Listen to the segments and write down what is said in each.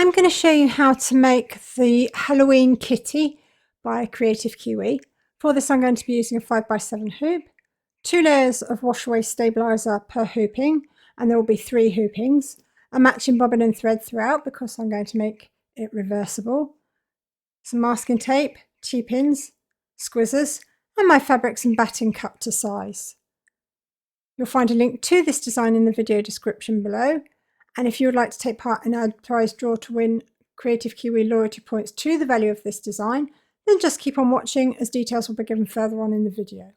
I'm going to show you how to make the Halloween kitty by Kreative Kiwi. For this I'm going to be using a 5x7 hoop, 2 layers of wash away stabiliser per hooping, and there will be 3 hoopings, a matching bobbin and thread throughout because I'm going to make it reversible, some masking tape, T-pins, squizzers, and my fabrics and batting cut to size. You'll find a link to this design in the video description below. And if you would like to take part in our prize draw to win Kreative Kiwi loyalty points to the value of this design, then just keep on watching as details will be given further on in the video.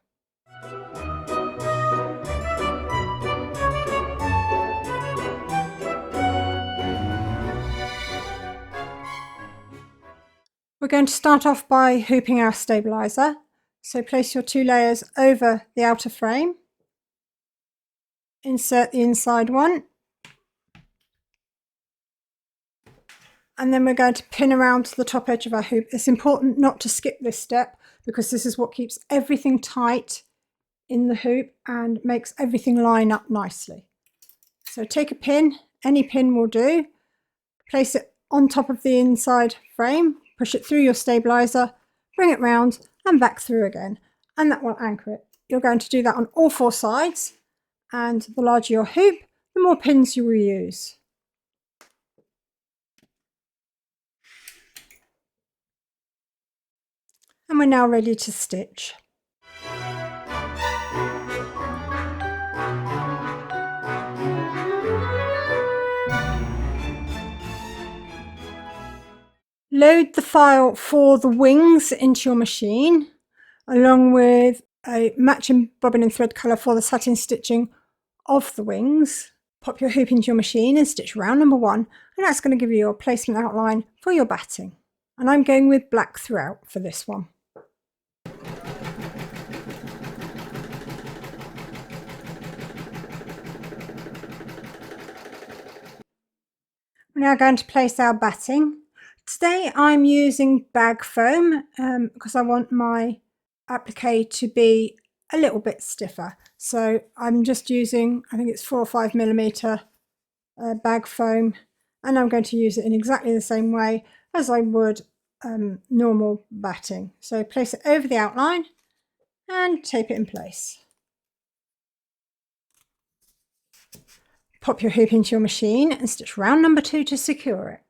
We're going to start off by hooping our stabiliser. So place your 2 layers over the outer frame, insert the inside one, and then we're going to pin around to the top edge of our hoop. It's important not to skip this step because this is what keeps everything tight in the hoop and makes everything line up nicely. So take a pin, any pin will do, place it on top of the inside frame, push it through your stabiliser, bring it round and back through again, and that will anchor it. You're going to do that on all 4 sides, and the larger your hoop, the more pins you will use. And we're now ready to stitch. Load the file for the wings into your machine, along with a matching bobbin and thread colour for the satin stitching of the wings. Pop your hoop into your machine and stitch round number 1, and that's going to give you your placement outline for your batting. And I'm going with black throughout for this one. We're now going to place our batting. Today I'm using bag foam because I want my applique to be a little bit stiffer. So I'm just using, I think it's 4 or 5 millimeter bag foam, and I'm going to use it in exactly the same way as I would normal batting. So place it over the outline and tape it in place. Pop your hoop into your machine and stitch round number 2 to secure it.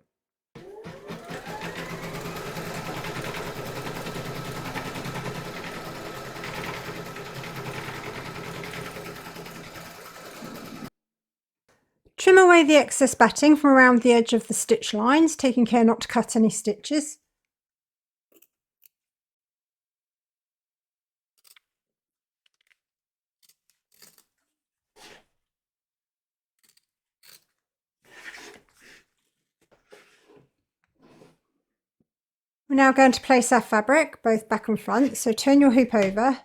Trim away the excess batting from around the edge of the stitch lines, taking care not to cut any stitches. We're now going to place our fabric both back and front, so turn your hoop over,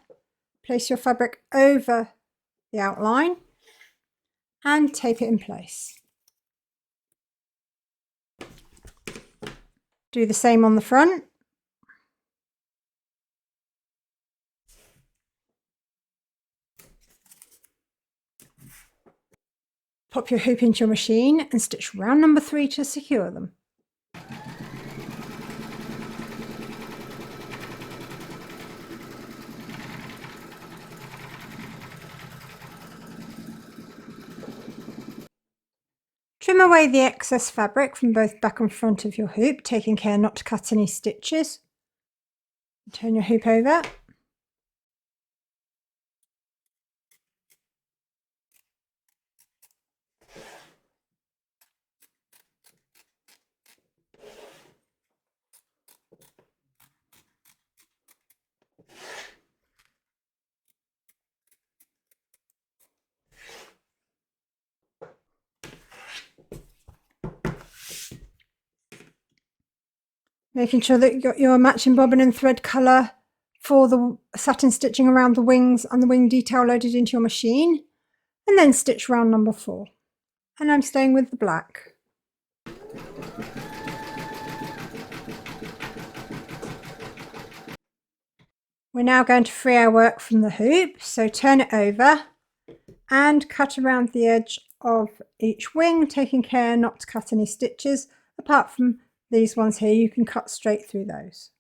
place your fabric over the outline and tape it in place. Do the same on the front. Pop your hoop into your machine and stitch round number 3 to secure them. Trim away the excess fabric from both back and front of your hoop, taking care not to cut any stitches. Turn your hoop over. Making sure that you got your matching bobbin and thread colour for the satin stitching around the wings and the wing detail loaded into your machine, and then stitch round number 4. And I'm staying with the black. We're now going to free our work from the hoop, so turn it over and cut around the edge of each wing, taking care not to cut any stitches apart from these ones here, you can cut straight through those.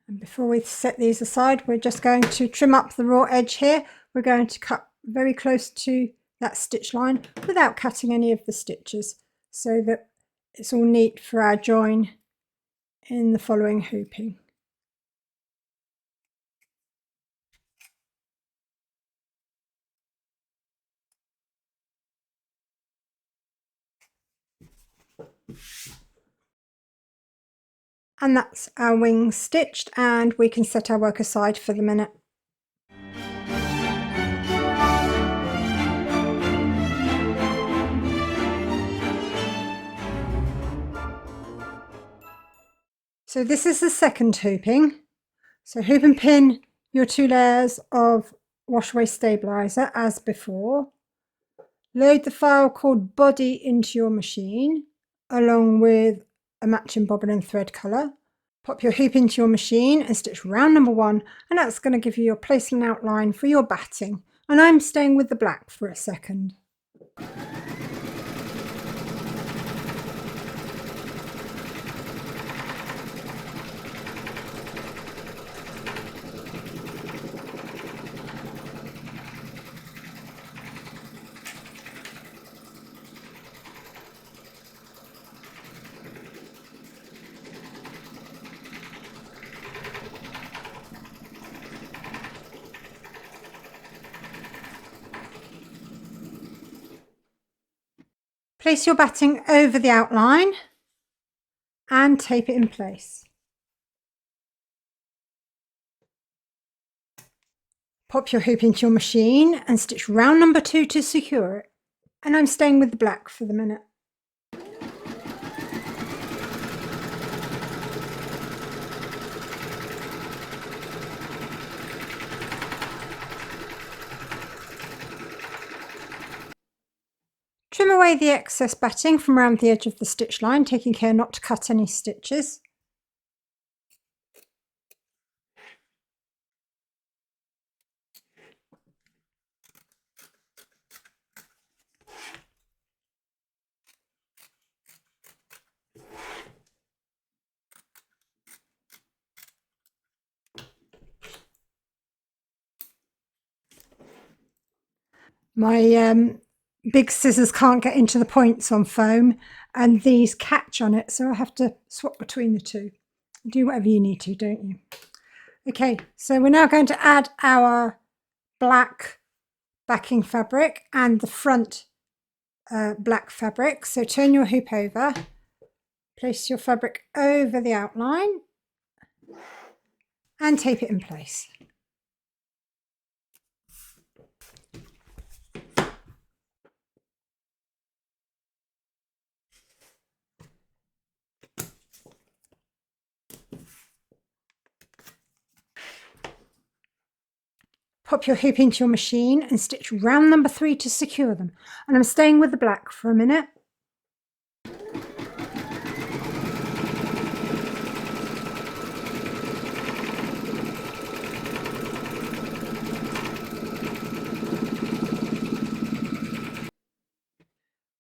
And before we set these aside, we're just going to trim up the raw edge here. We're going to cut very close to that stitch line without cutting any of the stitches, so that it's all neat for our join in the following hooping. And that's our wings stitched, and we can set our work aside for the minute. So this is the second hooping. So hoop and pin your 2 layers of washaway stabilizer as before. Load the file called body into your machine along with a matching bobbin and thread colour. Pop your hoop into your machine and stitch round number 1, and that's going to give you your placement outline for your batting. And I'm staying with the black for a second. Place your batting over the outline and tape it in place. Pop your hoop into your machine and stitch round number 2 to secure it. And I'm staying with the black for the minute. Trim away the excess batting from around the edge of the stitch line, taking care not to cut any stitches. My big scissors can't get into the points on foam, and these catch on it, so I have to swap between the two. Do whatever you need to, don't you? Okay, so we're now going to add our black backing fabric and the front black fabric. So turn your hoop over, place your fabric over the outline and tape it in place. Pop your hoop into your machine and stitch round number 3 to secure them. And I'm staying with the black for a minute.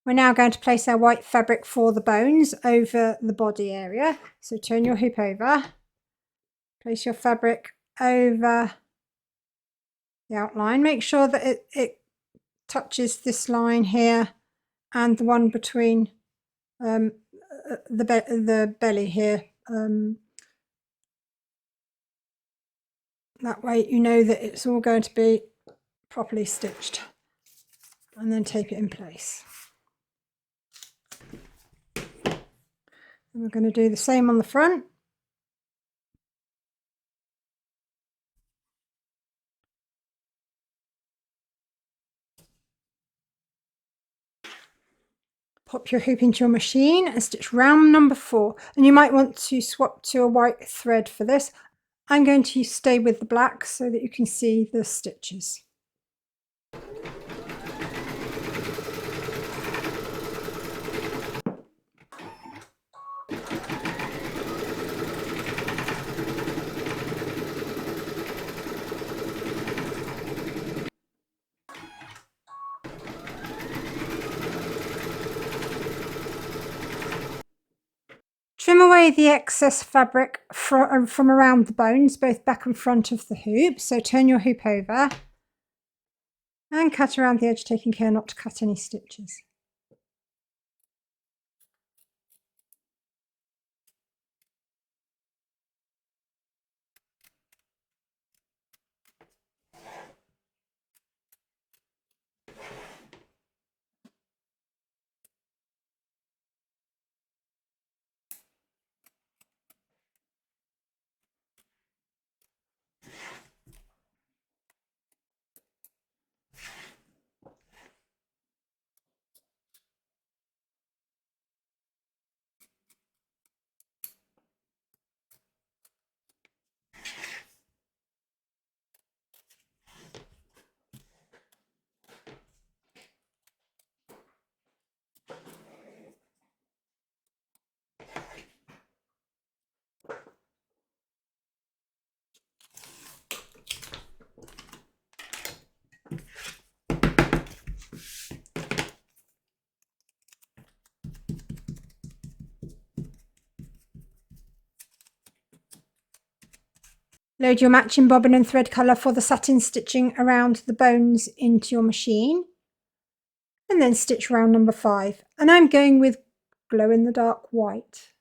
We're now going to place our white fabric for the bones over the body area. So turn your hoop over, place your fabric over the outline. Make sure that it touches this line here and the one between the belly here. That way you know that it's all going to be properly stitched, and then tape it in place. And we're going to do the same on the front. Pop your hoop into your machine and stitch round number 4, and you might want to swap to a white thread for this. I'm going to stay with the black so that you can see the stitches. Trim away the excess fabric from around the bones, both back and front of the hoop. So turn your hoop over and cut around the edge, taking care not to cut any stitches. Load your matching bobbin and thread colour for the satin stitching around the bones into your machine. And then stitch round number 5. And I'm going with glow-in-the-dark white.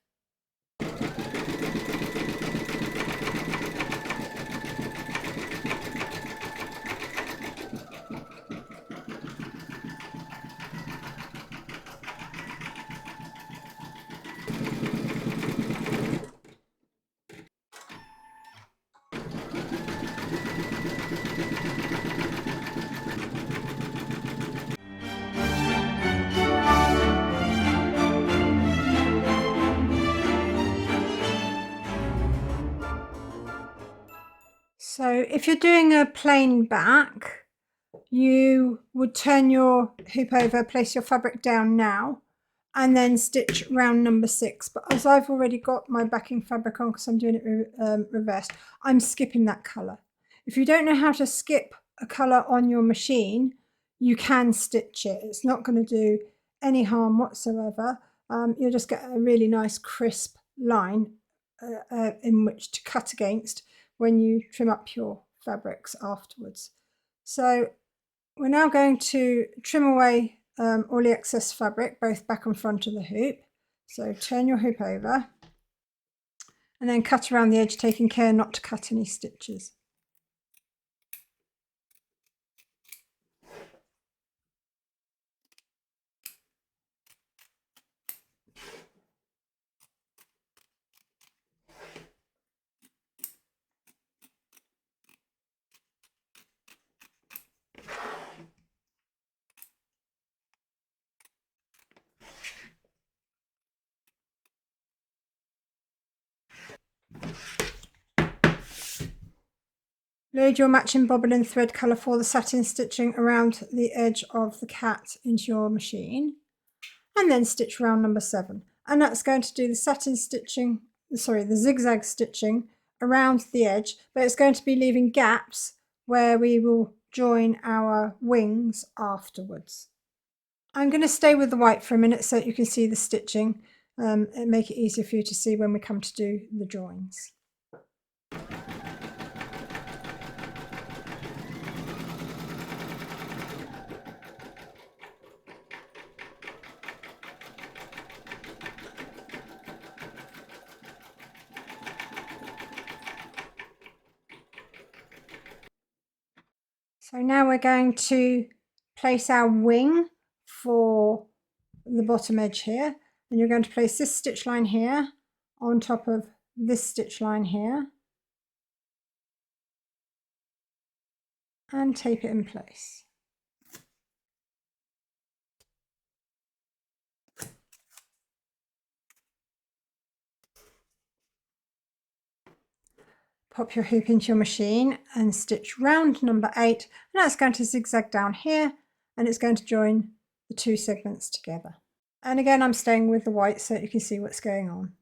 So if you're doing a plain back, you would turn your hoop over, place your fabric down now, and then stitch round number 6. But as I've already got my backing fabric on because I'm doing it reversed, I'm skipping that colour. If you don't know how to skip a colour on your machine, you can stitch it. It's not going to do any harm whatsoever. You'll just get a really nice crisp line in which to cut against when you trim up your fabrics afterwards. So we're now going to trim away all the excess fabric, both back and front of the hoop. So turn your hoop over and then cut around the edge, taking care not to cut any stitches. Load your matching bobbin and thread colour for the satin stitching around the edge of the cat into your machine, and then stitch round number 7. And that's going to do the satin stitching, sorry, the zigzag stitching around the edge, but it's going to be leaving gaps where we will join our wings afterwards. I'm going to stay with the white for a minute so that you can see the stitching and make it easier for you to see when we come to do the joins. So now we're going to place our wing for the bottom edge here, and you're going to place this stitch line here on top of this stitch line here and tape it in place. Pop your hoop into your machine and stitch round number 8, and that's going to zigzag down here, and it's going to join the 2 segments together. And again, I'm staying with the white so that you can see what's going on.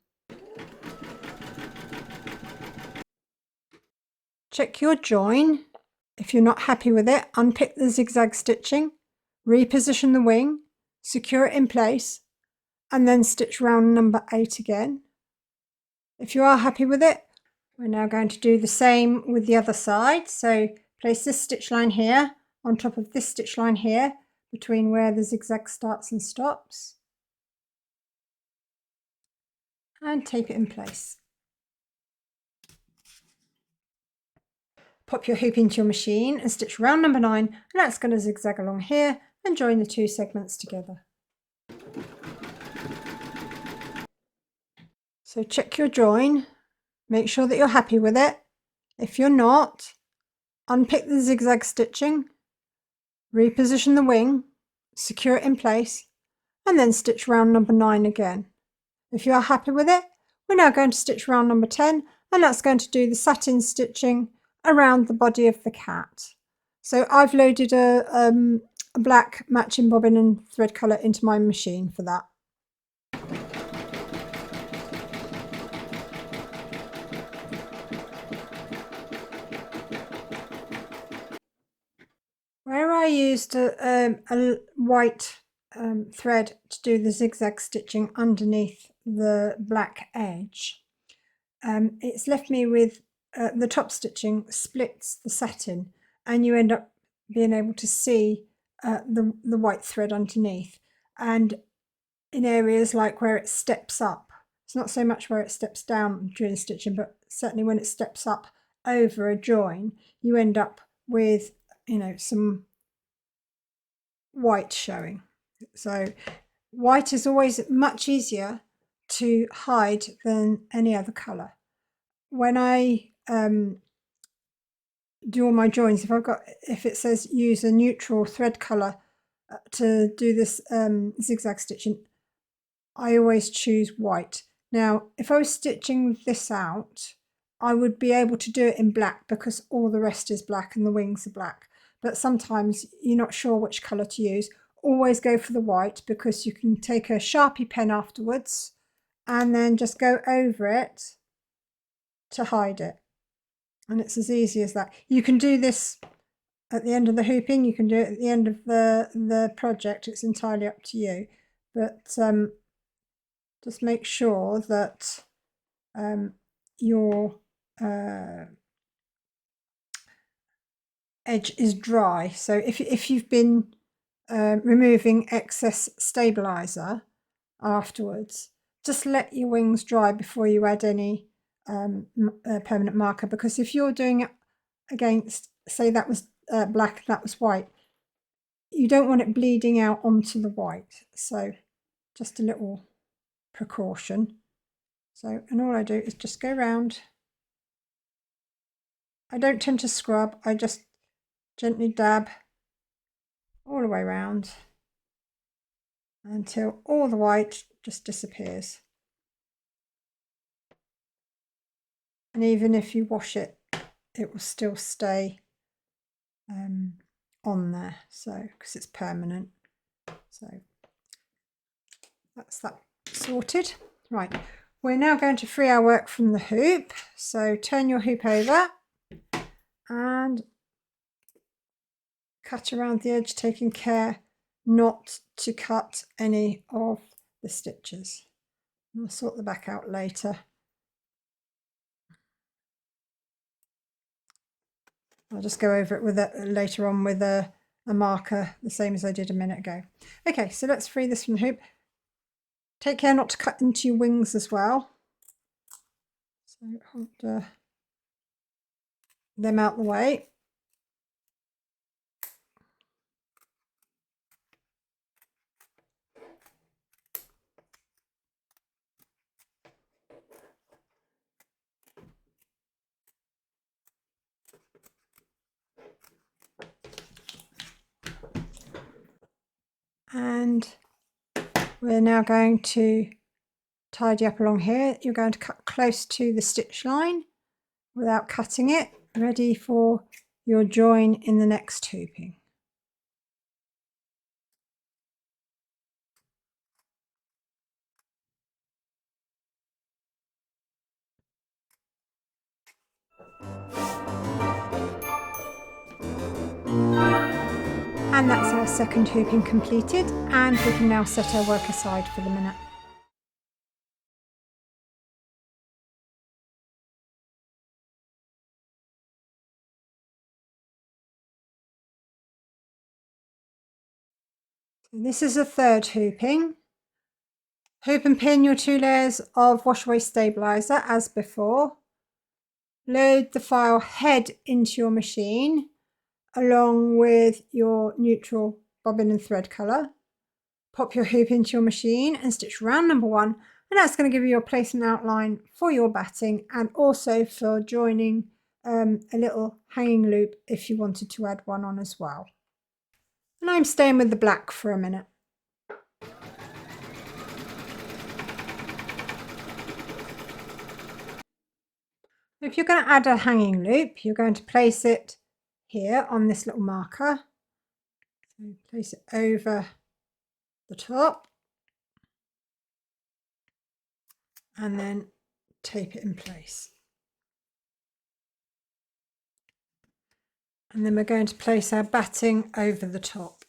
Check your join. If you're not happy with it, unpick the zigzag stitching, reposition the wing, secure it in place, and then stitch round number 8 again If you are happy with it, we're now going to do the same with the other side. So place this stitch line here on top of this stitch line here, between where the zigzag starts and stops, and tape it in place. Pop your hoop into your machine and stitch round number 9, and that's going to zigzag along here and join the 2 segments together. So check your join, make sure that you're happy with it. If you're not, unpick the zigzag stitching, reposition the wing, secure it in place, and then stitch round number 9 again. If you are happy with it, we're now going to stitch round number 10, and that's going to do the satin stitching around the body of the cat. So I've loaded a black matching bobbin and thread colour into my machine for that. Where I used a white thread to do the zigzag stitching underneath the black edge, it's left me with the top stitching splits the satin, and you end up being able to see the white thread underneath. And in areas like where it steps up, it's not so much where it steps down during stitching, but certainly when it steps up over a join, you end up with, you know, some white showing. So white is always much easier to hide than any other colour. When I do all my joins, if it says use a neutral thread colour to do this zigzag stitching, I always choose white. Now, if I was stitching this out, I would be able to do it in black because all the rest is black and the wings are black. But sometimes you're not sure which colour to use. Always go for the white, because you can take a Sharpie pen afterwards and then just go over it to hide it. And it's as easy as that. You can do this at the end of the hooping, you can do it at the end of the project. It's entirely up to you. But just make sure that your edge is dry. So if you've been removing excess stabilizer afterwards, just let your wings dry before you add any permanent marker, because if you're doing it against, say that was black, that was white, you don't want it bleeding out onto the white. So just a little precaution. So, and all I do is just go round. I don't tend to scrub, I just gently dab all the way around until all the white just disappears. And even if you wash it, it will still stay on there, so because it's permanent. So that's that sorted. Right, we're now going to free our work from the hoop. So turn your hoop over and cut around the edge, taking care not to cut any of the stitches. I'll sort the back out later. I'll just go over it with later on with a marker, the same as I did a minute ago. Okay, so let's free this from the hoop. Take care not to cut into your wings as well. So hold them out the way. And we're now going to tidy up along here. You're going to cut close to the stitch line without cutting it, ready for your join in the next hooping. And that's our second hooping completed, and we can now set our work aside for the minute. And this is a third hooping. Hoop and pin your 2 layers of wash away stabilizer as before. Load the file head into your machine along with your neutral bobbin and thread colour. Pop your hoop into your machine and stitch round number 1, and that's going to give you your placement outline for your batting and also for joining a little hanging loop if you wanted to add one on as well. And I'm staying with the black for a minute. If you're going to add a hanging loop, you're going to place it here on this little marker. So place it over the top and then tape it in place. And then we're going to place our batting over the top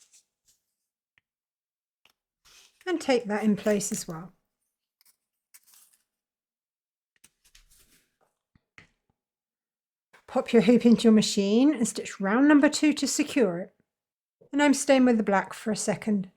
and tape that in place as well. Pop your hoop into your machine and stitch round number 2 to secure it. And I'm staying with the black for a second.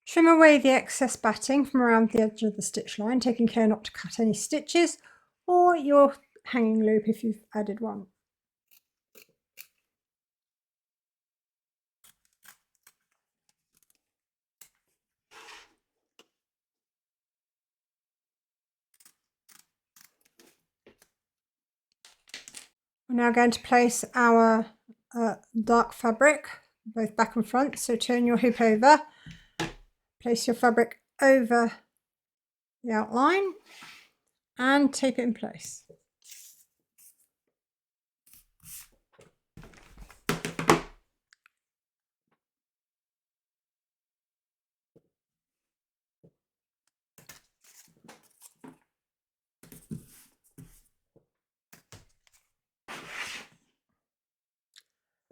Trim away the excess batting from around the edge of the stitch line, taking care not to cut any stitches or your hanging loop if you've added one. We're now going to place our dark fabric both back and front, so turn your hoop over, place your fabric over the outline and tape it in place.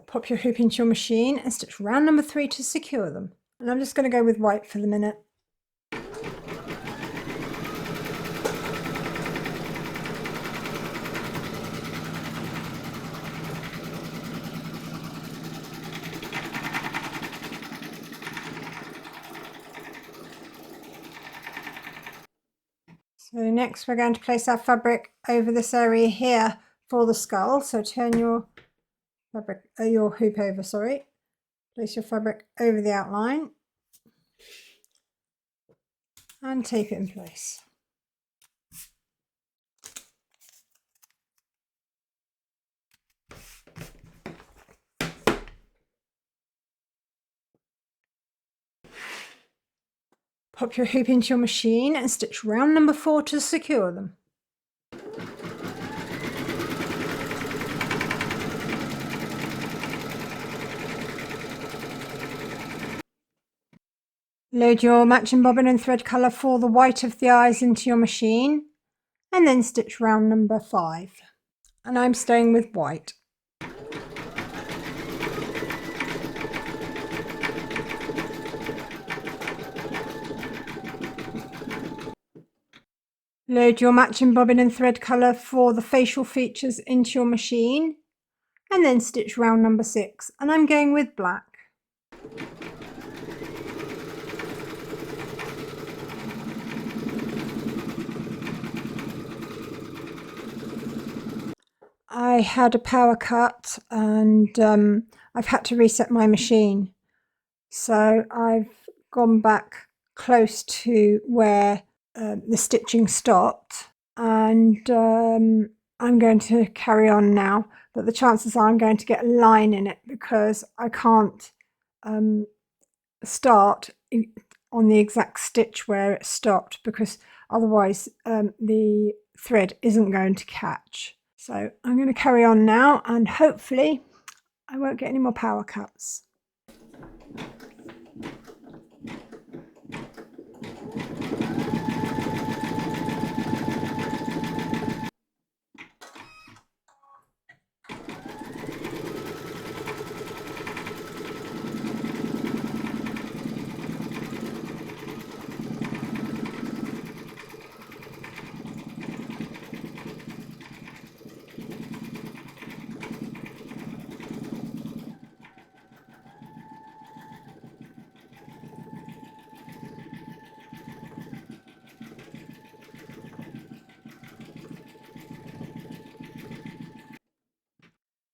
Pop your hoop into your machine and stitch round number 3 to secure them. And I'm just going to go with white for the minute. So next we're going to place our fabric over this area here for the skull. So turn your fabric, your hoop over, sorry. Place your fabric over the outline and tape it in place. Pop your hoop into your machine and stitch round number 4 to secure them. Load your matching bobbin and thread colour for the white of the eyes into your machine and then stitch round number 5. And I'm staying with white. Load your matching bobbin and thread colour for the facial features into your machine and then stitch round number 6, and I'm going with black. I had a power cut and I've had to reset my machine, so I've gone back close to where the stitching stopped, and I'm going to carry on now. but the chances are I'm going to get a line in it because I can't start on the exact stitch where it stopped, because otherwise the thread isn't going to catch. So I'm going to carry on now, and hopefully I won't get any more power cuts.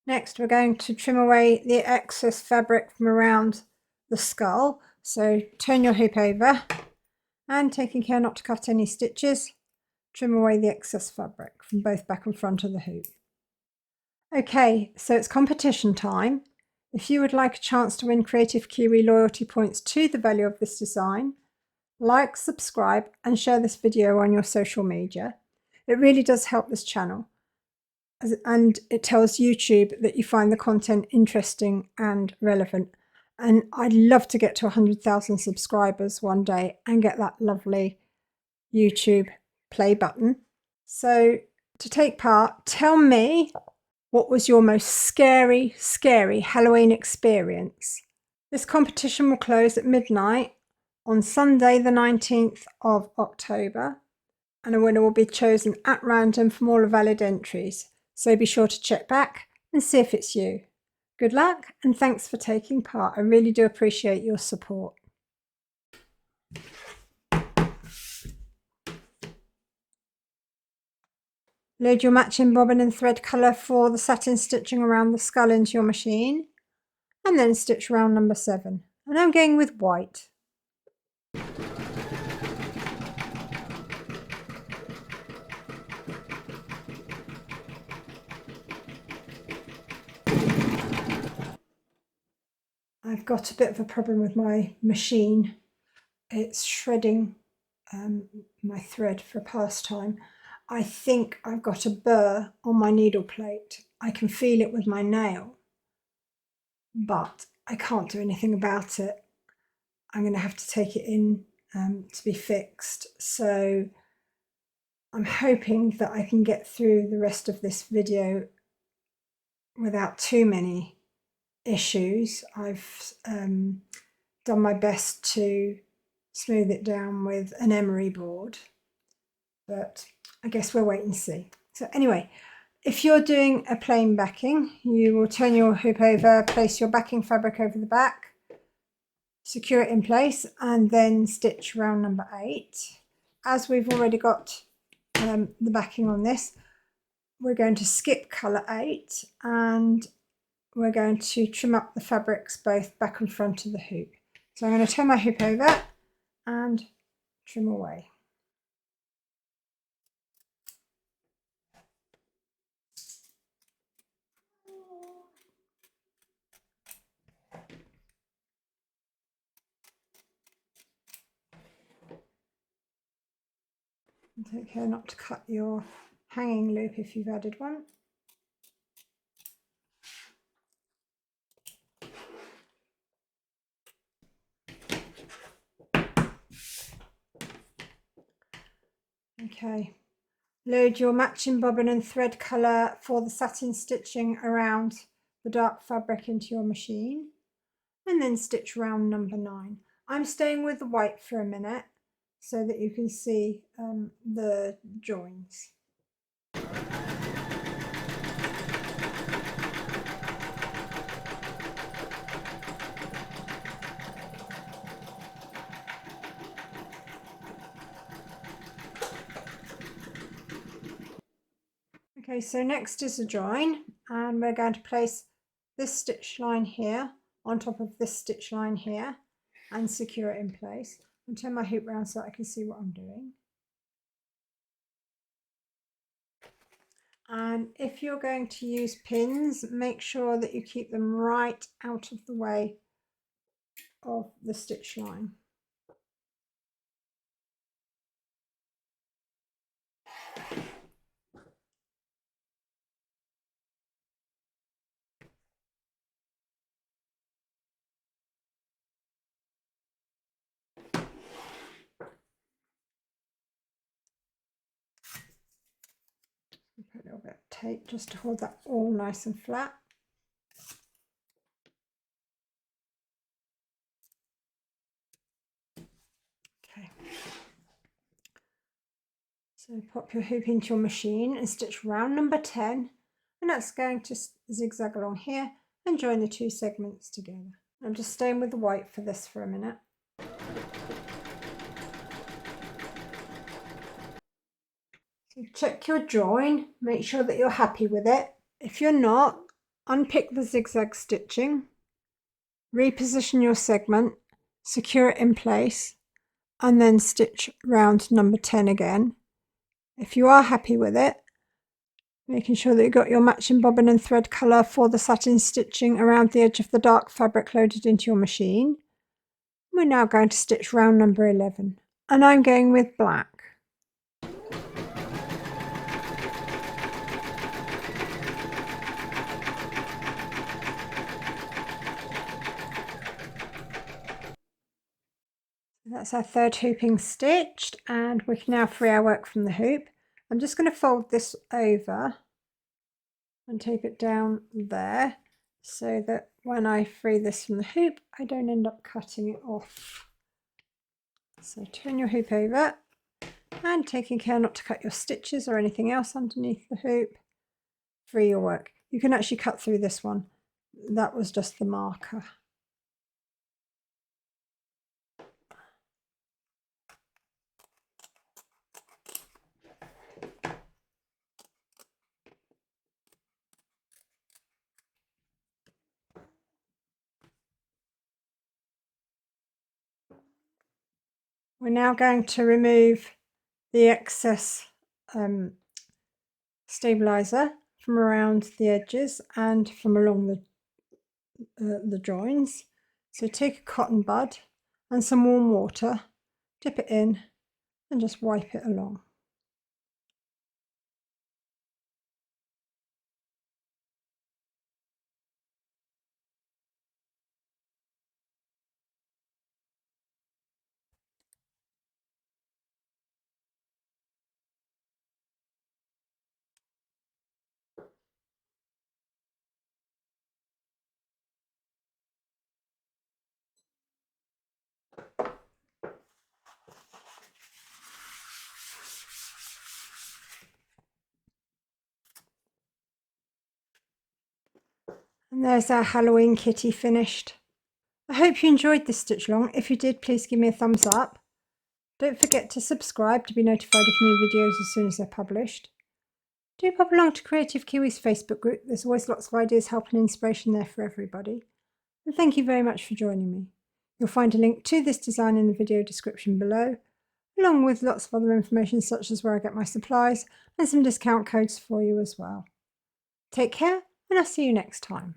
Next, we're going to trim away the excess fabric from around the skull. So turn your hoop over and, taking care not to cut any stitches, trim away the excess fabric from both back and front of the hoop. Okay, so it's competition time. If you would like a chance to win Kreative Kiwi loyalty points to the value of this design, like, subscribe and share this video on your social media. It really does help this channel, and it tells YouTube that you find the content interesting and relevant. And I'd love to get to 100,000 subscribers one day and get that lovely YouTube play button. So to take part, tell me, what was your most scary Halloween experience? This competition will close at midnight on Sunday the 19th of October, and a winner will be chosen at random from all the valid entries. So be sure to check back and see if it's you. Good luck, and thanks for taking part. I really do appreciate your support. Load your matching bobbin and thread colour for the satin stitching around the skull into your machine, and then stitch round number 7. And I'm going with white. I've got a bit of a problem with my machine. It's shredding my thread for pastime. I think I've got a burr on my needle plate. I can feel it with my nail, but I can't do anything about it. I'm going to have to take it in to be fixed. So I'm hoping that I can get through the rest of this video without too many issues. I've done my best to smooth it down with an emery board, but I guess we'll wait and see. So anyway, if you're doing a plain backing, you will turn your hoop over, place your backing fabric over the back, secure it in place, and then stitch round number 8. As we've already got the backing on this, we're going to skip colour 8, and we're going to trim up the fabrics both back and front of the hoop. So I'm going to turn my hoop over and trim away. And take care not to cut your hanging loop if you've added one. Okay, load your matching bobbin and thread colour for the satin stitching around the dark fabric into your machine, and then stitch round number 9. I'm staying with the white for a minute so that you can see the joins. Okay, so next is a join, and we're going to place this stitch line here on top of this stitch line here and secure it in place. And turn my hoop round so that I can see what I'm doing. And if you're going to use pins, make sure that you keep them right out of the way of the stitch line. Put a little bit of tape just to hold that all nice and flat. Okay. So pop your hoop into your machine and stitch round number 10, and that's going to zigzag along here and join the two segments together. I'm just staying with the white for this for a minute. So check your join, make sure that you're happy with it. If you're not, unpick the zigzag stitching, reposition your segment, secure it in place, and then stitch round number 10 again. If you are happy with it, making sure that you've got your matching bobbin and thread colour for the satin stitching around the edge of the dark fabric loaded into your machine. We're now going to stitch round number 11, and I'm going with black. That's our third hooping stitched, and we can now free our work from the hoop. I'm just going to fold this over and tape it down there so that when I free this from the hoop, I don't end up cutting it off. So turn your hoop over and taking care not to cut your stitches or anything else underneath the hoop, free your work. You can actually cut through this one. That was just the marker. We're now going to remove the excess stabilizer from around the edges and from along the joins. So take a cotton bud and some warm water, dip it in and just wipe it along. And there's our Halloween kitty finished. I hope you enjoyed this stitch along. If you did, please give me a thumbs up. Don't forget to subscribe to be notified of new videos as soon as they're published. Do pop along to Kreative Kiwi's Facebook group. There's always lots of ideas, help and inspiration there for everybody. And thank you very much for joining me. You'll find a link to this design in the video description below, along with lots of other information such as where I get my supplies and some discount codes for you as well. Take care, and I'll see you next time.